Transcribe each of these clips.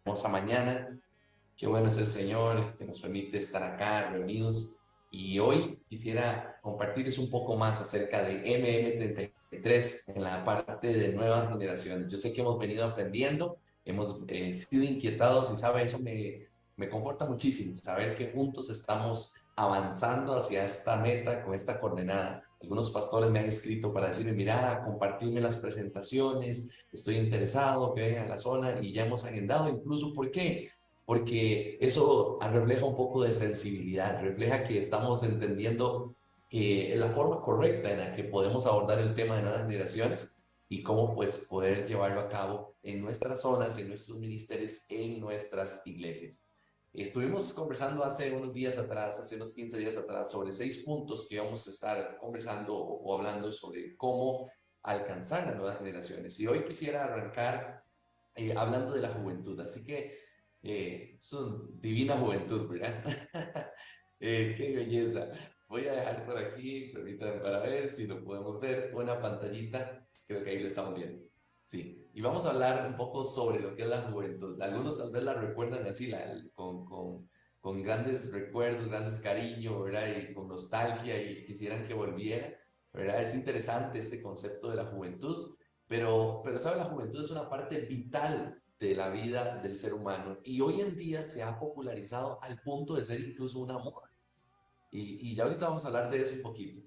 hermosa mañana. Qué bueno es el Señor que nos permite estar acá reunidos. Y hoy quisiera compartirles un poco más acerca de MM33 en la parte de nuevas generaciones. Yo sé que hemos venido aprendiendo, hemos sido inquietados y sabe, eso me conforta muchísimo, saber que juntos estamos avanzando hacia esta meta con esta coordenada. Algunos pastores me han escrito para decirme, mira, compartirme las presentaciones, estoy interesado, que vengan a la zona y ya hemos agendado incluso, ¿por qué? Porque eso refleja un poco de sensibilidad, refleja que estamos entendiendo la forma correcta en la que podemos abordar el tema de nuevas generaciones y cómo pues poder llevarlo a cabo en nuestras zonas, en nuestros ministerios, en nuestras iglesias. Estuvimos conversando hace unos días atrás, hace unos 15 días atrás, sobre 6 puntos que vamos a estar conversando o hablando sobre cómo alcanzar las nuevas generaciones. Y hoy quisiera arrancar hablando de la juventud. Así que es una divina juventud, ¿verdad? Qué belleza. Voy a dejar por aquí, permítanme para ver si lo podemos ver, una pantallita. Creo que ahí lo estamos viendo. Sí, y vamos a hablar un poco sobre lo que es la juventud. Algunos tal vez la recuerdan así, con grandes recuerdos, grandes cariños, ¿verdad? Y con nostalgia y quisieran que volviera, ¿verdad? Es interesante este concepto de la juventud, pero ¿sabe? La juventud es una parte vital de la vida del ser humano y hoy en día se ha popularizado al punto de ser incluso una moda. Y ya ahorita vamos a hablar de eso un poquito.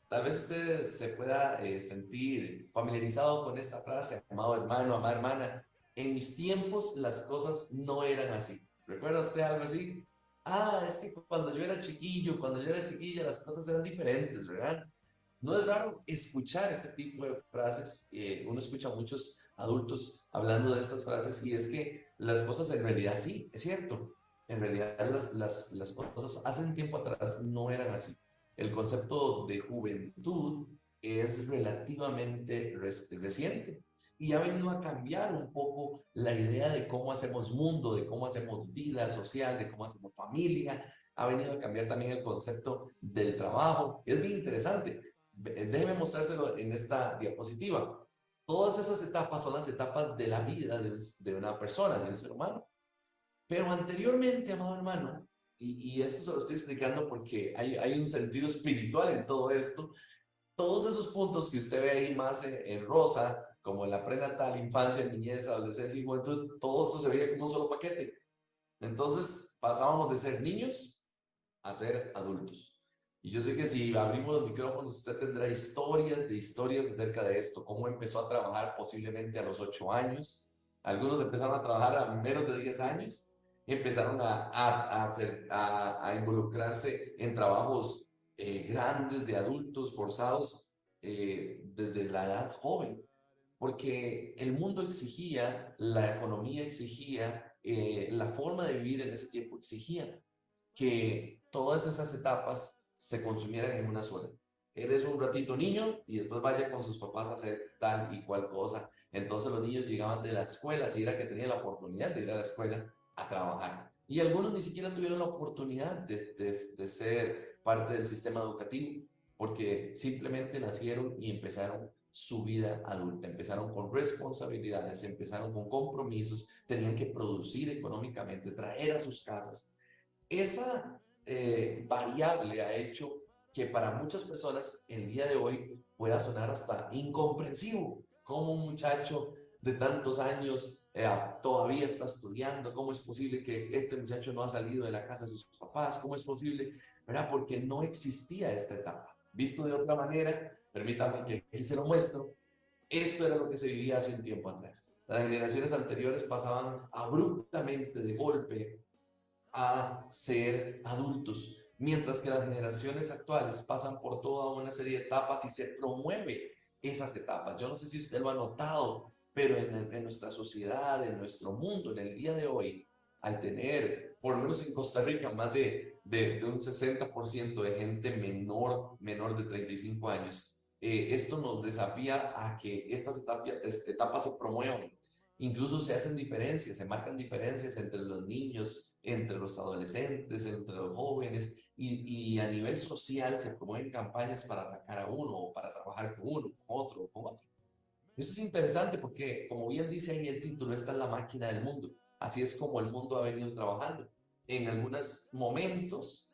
Tal vez usted se pueda sentir familiarizado con esta frase, amado hermano, amada hermana. En mis tiempos las cosas no eran así. ¿Recuerda usted algo así? Ah, es que cuando yo era chiquillo, cuando yo era chiquilla, las cosas eran diferentes, ¿verdad? No es raro escuchar este tipo de frases. Uno escucha a muchos adultos hablando de estas frases y es que las cosas en realidad sí, es cierto. En realidad las cosas hace un tiempo atrás no eran así. El concepto de juventud es relativamente reciente y ha venido a cambiar un poco la idea de cómo hacemos mundo, de cómo hacemos vida social, de cómo hacemos familia. Ha venido a cambiar también el concepto del trabajo. Es bien interesante. Déjeme mostrárselo en esta diapositiva. Todas esas etapas son las etapas de la vida de una persona, de un ser humano. Pero anteriormente, amado hermano, y esto se lo estoy explicando porque hay un sentido espiritual en todo esto, todos esos puntos que usted ve ahí más en rosa, como la prenatal, infancia, niñez, adolescencia y juventud, todo eso se veía como un solo paquete. Entonces pasábamos de ser niños a ser adultos. Y yo sé que si abrimos los micrófonos, usted tendrá historias acerca de esto, cómo empezó a trabajar posiblemente a los 8 años. Algunos empezaron a trabajar a menos de 10 años y empezaron a involucrarse en trabajos grandes de adultos forzados desde la edad joven, porque el mundo exigía, la economía exigía, la forma de vivir en ese tiempo exigía que todas esas etapas se consumieran en una sola. Eres un ratito niño y después vaya con sus papás a hacer tal y cual cosa. Entonces los niños llegaban de la escuela, si era que tenían la oportunidad de ir a la escuela a trabajar. Y algunos ni siquiera tuvieron la oportunidad de ser parte del sistema educativo, porque simplemente nacieron y empezaron su vida adulta, empezaron con responsabilidades, empezaron con compromisos, tenían que producir económicamente, traer a sus casas. Esa variable ha hecho que para muchas personas el día de hoy pueda sonar hasta incomprensivo. ¿Cómo un muchacho de tantos años todavía está estudiando? ¿Cómo es posible que este muchacho no ha salido de la casa de sus papás? ¿Cómo es posible? ¿Verdad? Porque no existía esta etapa. Visto de otra manera, permítame que aquí se lo muestro. Esto era lo que se vivía hace un tiempo atrás. Las generaciones anteriores pasaban abruptamente de golpe a ser adultos, mientras que las generaciones actuales pasan por toda una serie de etapas y se promueve esas etapas. Yo no sé si usted lo ha notado, pero en nuestra sociedad, en nuestro mundo, en el día de hoy, al tener, por lo menos en Costa Rica, más de un 60% de gente menor de 35 años, esto nos desafía a que etapas se promuevan. Incluso se hacen diferencias, se marcan diferencias entre los niños, entre los adolescentes, entre los jóvenes, y a nivel social se promueven campañas para atacar a uno, o para trabajar con uno, con otro, con otro. Eso es interesante porque, como bien dice ahí el título, esta es la máquina del mundo. Así es como el mundo ha venido trabajando. En algunos momentos,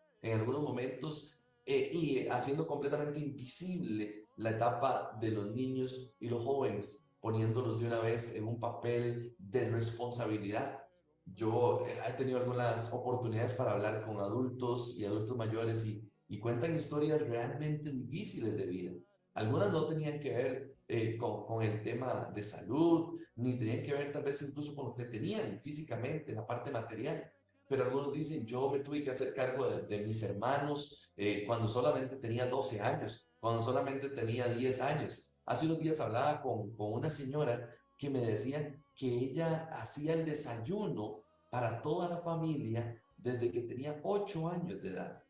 y haciendo completamente invisible la etapa de los niños y los jóvenes, poniéndolos de una vez en un papel de responsabilidad. Yo he tenido algunas oportunidades para hablar con adultos y adultos mayores y cuentan historias realmente difíciles de vida. Algunas no tenían que ver con el tema de salud, ni tenían que ver tal vez incluso con lo que tenían físicamente, la parte material. Pero algunos dicen, yo me tuve que hacer cargo de mis hermanos cuando solamente tenía 12 años, cuando solamente tenía 10 años. Hace unos días hablaba con una señora que me decía que ella hacía el desayuno para toda la familia desde que tenía 8 años de edad.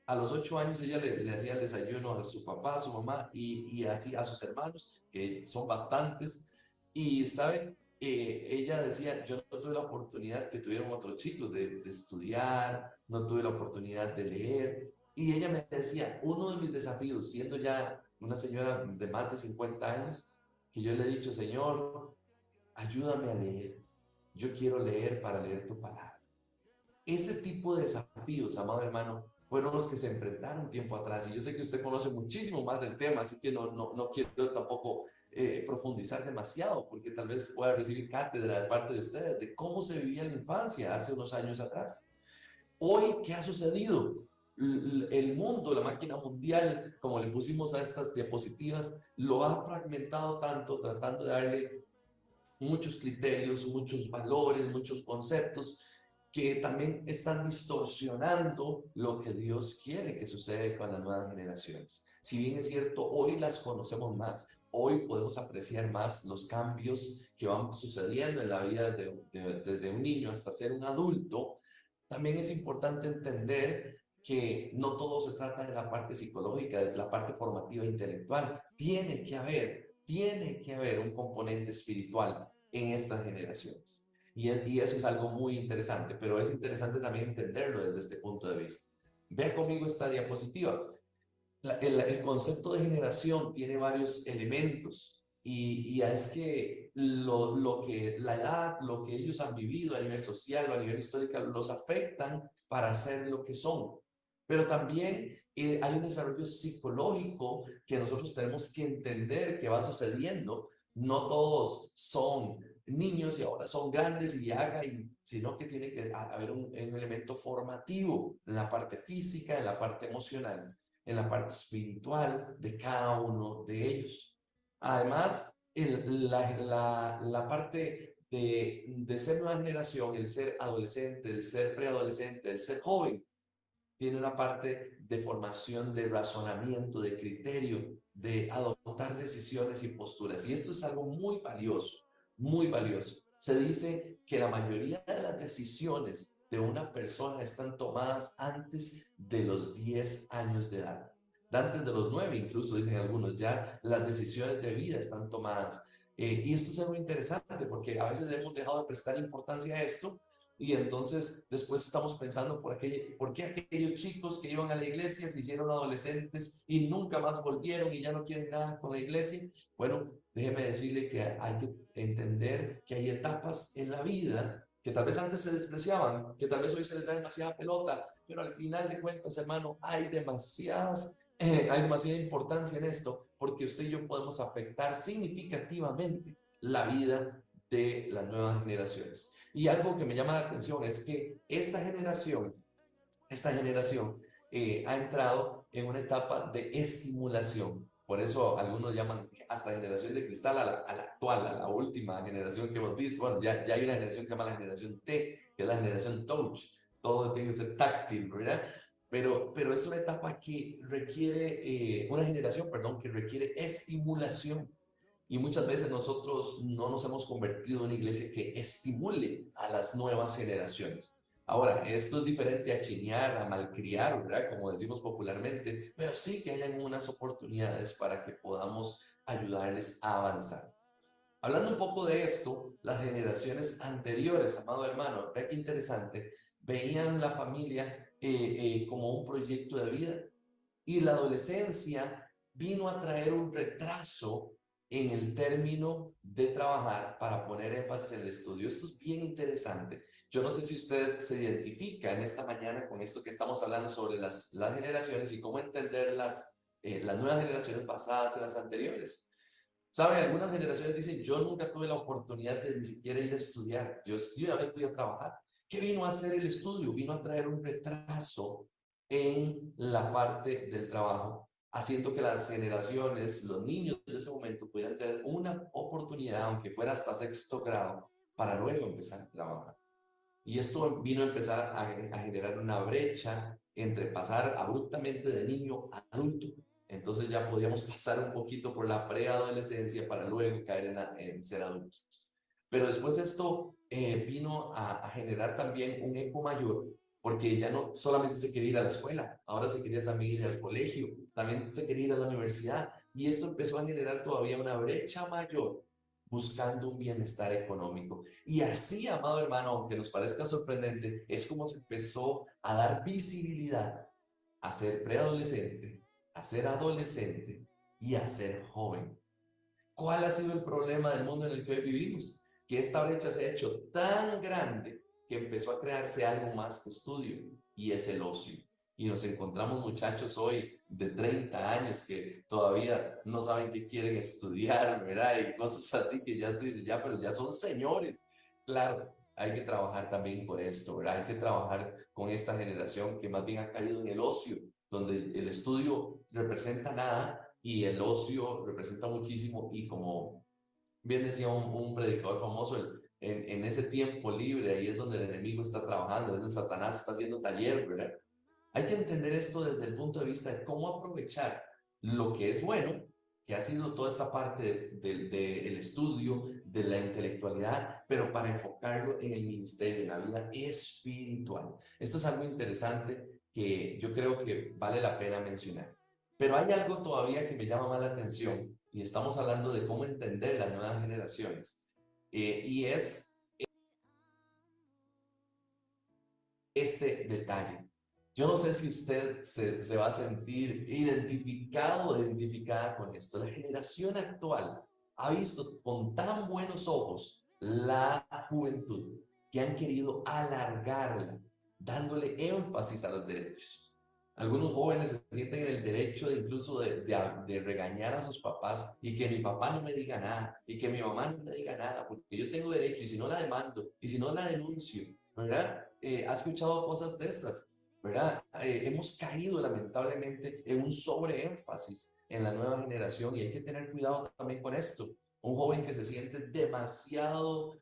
A los 8 años ella le hacía el desayuno a su papá, a su mamá y así a sus hermanos, que son bastantes. Y, ¿saben? Ella decía, yo no tuve la oportunidad que tuvieron otros chicos de estudiar, no tuve la oportunidad de leer. Y ella me decía, uno de mis desafíos, siendo ya una señora de más de 50 años, que yo le he dicho, Señor, ayúdame a leer. Yo quiero leer para leer tu palabra. Ese tipo de desafíos, amado hermano, fueron los que se enfrentaron tiempo atrás. Y yo sé que usted conoce muchísimo más del tema, así que no quiero tampoco profundizar demasiado, porque tal vez pueda recibir cátedra de parte de ustedes de cómo se vivía la infancia hace unos años atrás. Hoy, ¿qué ha sucedido? El mundo, la máquina mundial, como le pusimos a estas diapositivas, lo ha fragmentado tanto, tratando de darle muchos criterios, muchos valores, muchos conceptos que también están distorsionando lo que Dios quiere que suceda con las nuevas generaciones. Si bien es cierto, hoy las conocemos más, hoy podemos apreciar más los cambios que van sucediendo en la vida desde un niño hasta ser un adulto, también es importante entender que no todo se trata de la parte psicológica, de la parte formativa e intelectual. Tiene que haber un componente espiritual en estas generaciones. Y eso es algo muy interesante, pero es interesante también entenderlo desde este punto de vista. Vea conmigo esta diapositiva. El concepto de generación tiene varios elementos y es que lo que la edad, lo que ellos han vivido a nivel social o a nivel histórico los afectan para ser lo que son. Pero también hay un desarrollo psicológico que nosotros tenemos que entender que va sucediendo. No todos son niños y ahora son grandes y sino que tiene que haber un elemento formativo en la parte física, en la parte emocional, en la parte espiritual de cada uno de ellos. Además, la parte de ser nueva generación, el ser adolescente, el ser preadolescente, el ser joven, tiene una parte de formación, de razonamiento, de criterio, de adoptar decisiones y posturas. Y esto es algo muy valioso, muy valioso. Se dice que la mayoría de las decisiones de una persona están tomadas antes de los 10 años de edad. Antes de los 9, incluso dicen algunos, ya las decisiones de vida están tomadas. Y esto es algo interesante porque a veces hemos dejado de prestar importancia a esto y entonces después estamos pensando por qué aquellos chicos que iban a la iglesia se hicieron adolescentes y nunca más volvieron y ya no quieren nada con la iglesia. Bueno, déjeme decirle que hay que entender que hay etapas en la vida que tal vez antes se despreciaban, que tal vez hoy se les da demasiada pelota, pero al final de cuentas, hermano, hay demasiada importancia en esto porque usted y yo podemos afectar significativamente la vida de las nuevas generaciones. Y algo que me llama la atención es que esta generación ha entrado en una etapa de estimulación. Por eso algunos llaman hasta generación de cristal a la actual, a la última generación que hemos visto. Bueno, ya hay una generación que se llama la generación T, que es la generación touch. Todo tiene que ser táctil, ¿verdad? Pero es una etapa que requiere, una generación, perdón, que requiere estimulación. Y muchas veces nosotros no nos hemos convertido en una iglesia que estimule a las nuevas generaciones. Ahora, esto es diferente a chinear, a malcriar, ¿verdad? Como decimos popularmente, pero sí que hay algunas oportunidades para que podamos ayudarles a avanzar. Hablando un poco de esto, las generaciones anteriores, amado hermano, vea qué interesante, veían la familia como un proyecto de vida y la adolescencia vino a traer un retraso en el término de trabajar para poner énfasis en el estudio. Esto es bien interesante. Yo no sé si usted se identifica en esta mañana con esto que estamos hablando sobre las generaciones y cómo entender las nuevas generaciones basadas en las anteriores. ¿Sabe? Algunas generaciones dicen, yo nunca tuve la oportunidad de ni siquiera ir a estudiar. Yo de una vez fui a trabajar. ¿Qué vino a hacer el estudio? Vino a traer un retraso en la parte del trabajo, haciendo que las generaciones, los niños de ese momento pudieran tener una oportunidad, aunque fuera hasta sexto grado, para luego empezar a trabajar. Y esto vino a empezar a generar una brecha entre pasar abruptamente de niño a adulto. Entonces ya podíamos pasar un poquito por la preadolescencia para luego caer en ser adultos. Pero después esto vino a generar también un eco mayor, porque ya no solamente se quería ir a la escuela, ahora se quería también ir al colegio, también se quería ir a la universidad, y esto empezó a generar todavía una brecha mayor buscando un bienestar económico. Y así, amado hermano, aunque nos parezca sorprendente, es como se empezó a dar visibilidad a ser preadolescente, a ser adolescente y a ser joven. ¿Cuál ha sido el problema del mundo en el que hoy vivimos? Que esta brecha se ha hecho tan grande que empezó a crearse algo más que estudio, y es el ocio. Y nos encontramos muchachos hoy de 30 años que todavía no saben qué quieren estudiar, ¿verdad? Y cosas así que ya se dice, ya, pero ya son señores. Claro, hay que trabajar también con esto, ¿verdad? Hay que trabajar con esta generación que más bien ha caído en el ocio, donde el estudio representa nada y el ocio representa muchísimo. Y como bien decía un predicador famoso, en ese tiempo libre, ahí es donde el enemigo está trabajando, es donde Satanás está haciendo taller, ¿verdad? Hay que entender esto desde el punto de vista de cómo aprovechar lo que es bueno, que ha sido toda esta parte del estudio, de la intelectualidad, pero para enfocarlo en el ministerio, en la vida espiritual. Esto es algo interesante que yo creo que vale la pena mencionar. Pero hay algo todavía que me llama más la atención, y estamos hablando de cómo entender las nuevas generaciones, y es este detalle. Yo no sé si usted se va a sentir identificado o identificada con esto. La generación actual ha visto con tan buenos ojos la juventud que han querido alargarla, dándole énfasis a los derechos. Algunos jóvenes se sienten en el derecho de incluso de regañar a sus papás, y que mi papá no me diga nada, y que mi mamá no me diga nada, porque yo tengo derecho, y si no la demando, y si no la denuncio, ¿verdad? ¿Ha escuchado cosas de estas? ¿Verdad? Hemos caído lamentablemente en un sobreénfasis en la nueva generación, y hay que tener cuidado también con esto. Un joven que se siente demasiado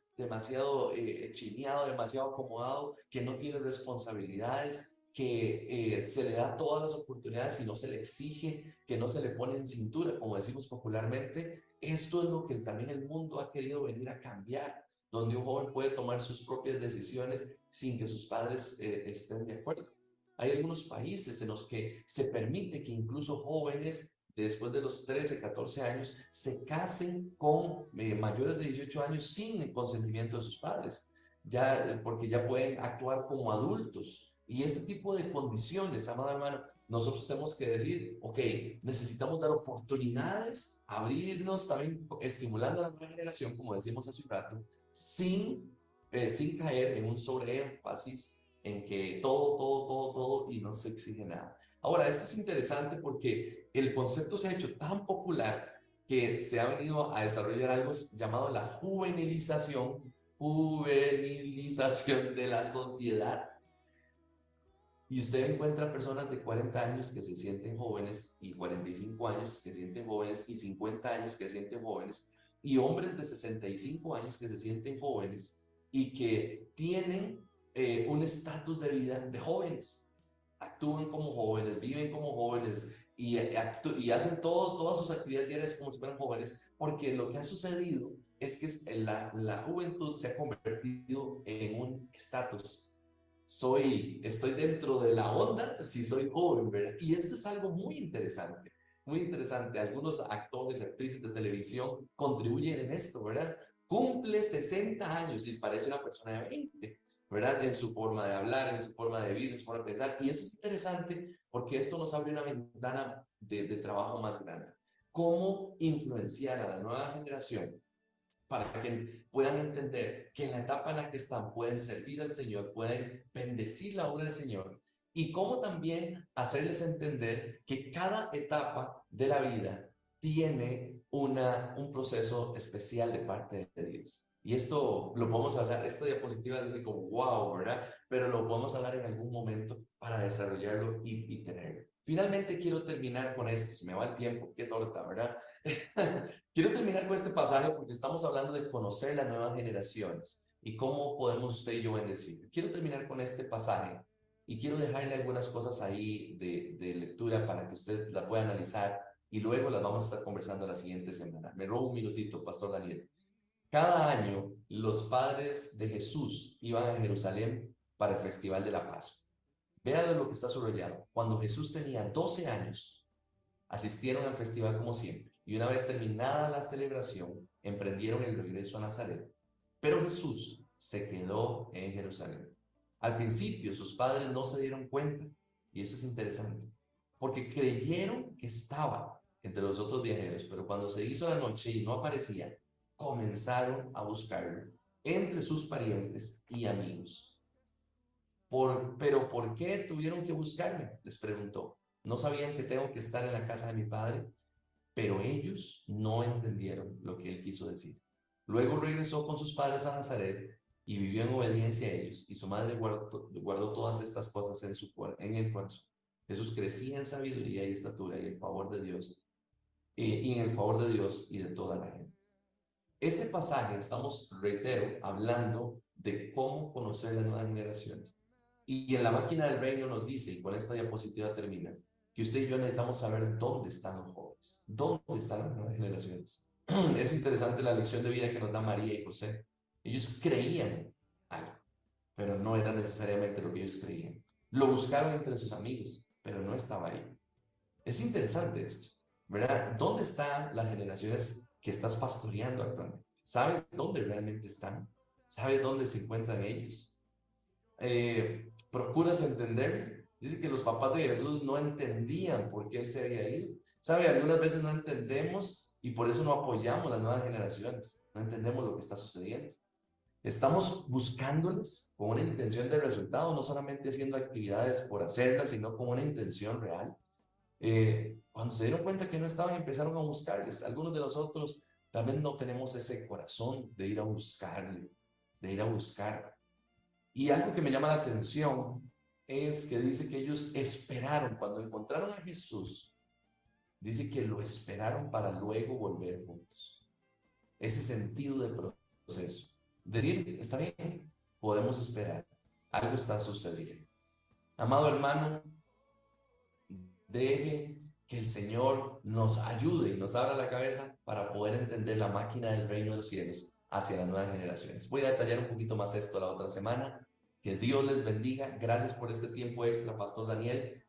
chineado, demasiado acomodado, que no tiene responsabilidades, que se le da todas las oportunidades y no se le exige, que no se le pone en cintura, como decimos popularmente. Esto es lo que también el mundo ha querido venir a cambiar, donde un joven puede tomar sus propias decisiones sin que sus padres estén de acuerdo. Hay algunos países en los que se permite que incluso jóvenes después de los 13, 14 años se casen con mayores de 18 años sin el consentimiento de sus padres, ya, porque ya pueden actuar como adultos. Y este tipo de condiciones, amado hermano, nosotros tenemos que decir, ok, necesitamos dar oportunidades, abrirnos también, estimulando a la nueva generación, como decimos hace un rato, sin caer en un sobreénfasis en que todo, y no se exige nada. Ahora, esto es interesante porque el concepto se ha hecho tan popular que se ha venido a desarrollar algo llamado la juvenilización de la sociedad. Y usted encuentra personas de 40 años que se sienten jóvenes, y 45 años que se sienten jóvenes, y 50 años que se sienten jóvenes, y hombres de 65 años que se sienten jóvenes y que tienen un estatus de vida de jóvenes. Actúan como jóvenes, viven como jóvenes, y hacen todas sus actividades diarias como si fueran jóvenes, porque lo que ha sucedido es que la juventud se ha convertido en un estatus. Estoy dentro de la onda si soy joven, ¿verdad? Y esto es algo muy interesante, muy interesante. Algunos actores, actrices de televisión contribuyen en esto, ¿verdad? Cumple 60 años y parece una persona de 20, ¿verdad? En su forma de hablar, en su forma de vivir, en su forma de pensar. Y eso es interesante porque esto nos abre una ventana de trabajo más grande. cómo influenciar a la nueva generación para que puedan entender que en la etapa en la que están pueden servir al Señor, pueden bendecir la obra del Señor, y cómo también hacerles entender que cada etapa de la vida tiene un proceso especial de parte de Dios. Y esto lo podemos hablar, esta diapositiva es así como wow, ¿verdad? Pero lo podemos hablar en algún momento para desarrollarlo y tenerlo. Finalmente quiero terminar con esto, se me va el tiempo, qué torta, ¿verdad? Quiero terminar con este pasaje porque estamos hablando de conocer las nuevas generaciones y cómo podemos usted y yo bendecir. Quiero terminar con este pasaje y quiero dejarle algunas cosas ahí de lectura para que usted la pueda analizar y luego las vamos a estar conversando la siguiente semana. Me robo un minutito, Pastor Daniel. Cada año los padres de Jesús iban a Jerusalén para el Festival de la Pascua. Vean lo que está subrayado. Cuando Jesús tenía 12 años, asistieron al festival como siempre, y una vez terminada la celebración, emprendieron el regreso a Nazaret. Pero Jesús se quedó en Jerusalén. Al principio sus padres no se dieron cuenta, y eso es interesante, porque creyeron que estaba entre los otros viajeros, pero cuando se hizo la noche y no aparecía, comenzaron a buscarlo entre sus parientes y amigos. ¿Pero por qué tuvieron que buscarme? Les preguntó. ¿No sabían que tengo que estar en la casa de mi padre? Pero ellos no entendieron lo que él quiso decir. Luego regresó con sus padres a Nazaret y vivió en obediencia a ellos, y su madre guardó todas estas cosas en el corazón. Jesús crecía en sabiduría y estatura y en favor de Dios, y en el favor de Dios y de toda la gente. Este pasaje estamos, reitero, hablando de cómo conocer las nuevas generaciones. Y en la máquina del reino nos dice, y con esta diapositiva termina, que usted y yo necesitamos saber dónde están los jóvenes, dónde están las nuevas generaciones. Es interesante la lección de vida que nos da María y José. Ellos creían algo, pero no era necesariamente lo que ellos creían. Lo buscaron entre sus amigos, pero no estaba ahí. Es interesante esto, ¿verdad? ¿Dónde están las generaciones que estás pastoreando actualmente? ¿Sabes dónde realmente están? ¿Sabes dónde se encuentran ellos? ¿Procuras entender? Dice que los papás de Jesús no entendían por qué él se había ido. ¿Sabe? Algunas veces no entendemos y por eso no apoyamos las nuevas generaciones. No entendemos lo que está sucediendo. Estamos buscándoles con una intención de resultado, no solamente haciendo actividades por hacerlas, sino con una intención real. Cuando se dieron cuenta que no estaban, empezaron a buscarles. Algunos de nosotros también no tenemos ese corazón de ir a buscarle, de ir a buscar. Y algo que me llama la atención es que dice que ellos esperaron, cuando encontraron a Jesús, dice que lo esperaron para luego volver juntos. Ese sentido del proceso. Decir, está bien, podemos esperar, algo está sucediendo. Amado hermano, deje que el Señor nos ayude y nos abra la cabeza para poder entender la máquina del reino de los cielos hacia las nuevas generaciones. Voy a detallar un poquito más esto la otra semana. Que Dios les bendiga. Gracias por este tiempo extra, Pastor Daniel,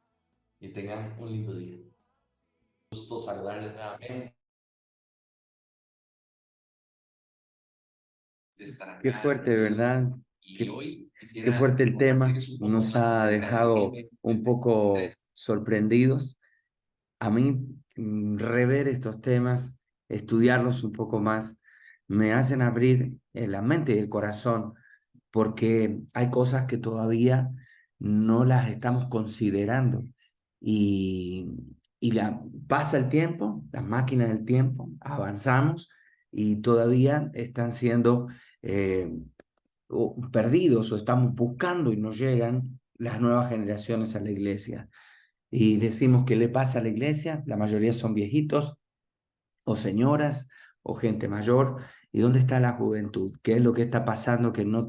y tengan un lindo día. Gusto saludarles nuevamente. De estar Qué acá fuerte, reunidos. ¿verdad? Y hoy Qué quisiera fuerte el tema. compartirles un poco Nos más ha acerca de dejado un poco M33. sorprendidos. A mí, rever estos temas, estudiarlos un poco más, me hacen abrir la mente y el corazón, porque hay cosas que todavía no las estamos considerando. Y, pasa el tiempo, las máquinas del tiempo, avanzamos y todavía están siendo perdidos o estamos buscando y no llegan las nuevas generaciones a la iglesia. Y decimos, ¿qué le pasa a la iglesia? La mayoría son viejitos o señoras o gente mayor. ¿Y dónde está la juventud? ¿Qué es lo que está pasando que no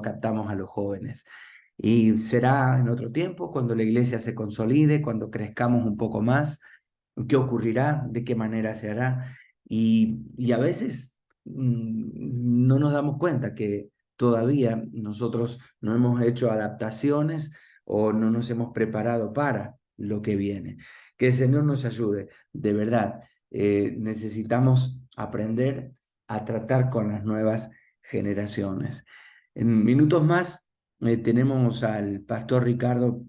captamos a los jóvenes? Y será en otro tiempo, cuando la iglesia se consolide, cuando crezcamos un poco más, qué ocurrirá, de qué manera se hará. Y a veces no nos damos cuenta que todavía nosotros no hemos hecho adaptaciones o no nos hemos preparado para lo que viene. Que el Señor nos ayude, de verdad. Necesitamos aprender a tratar con las nuevas generaciones. En minutos más tenemos al pastor Ricardo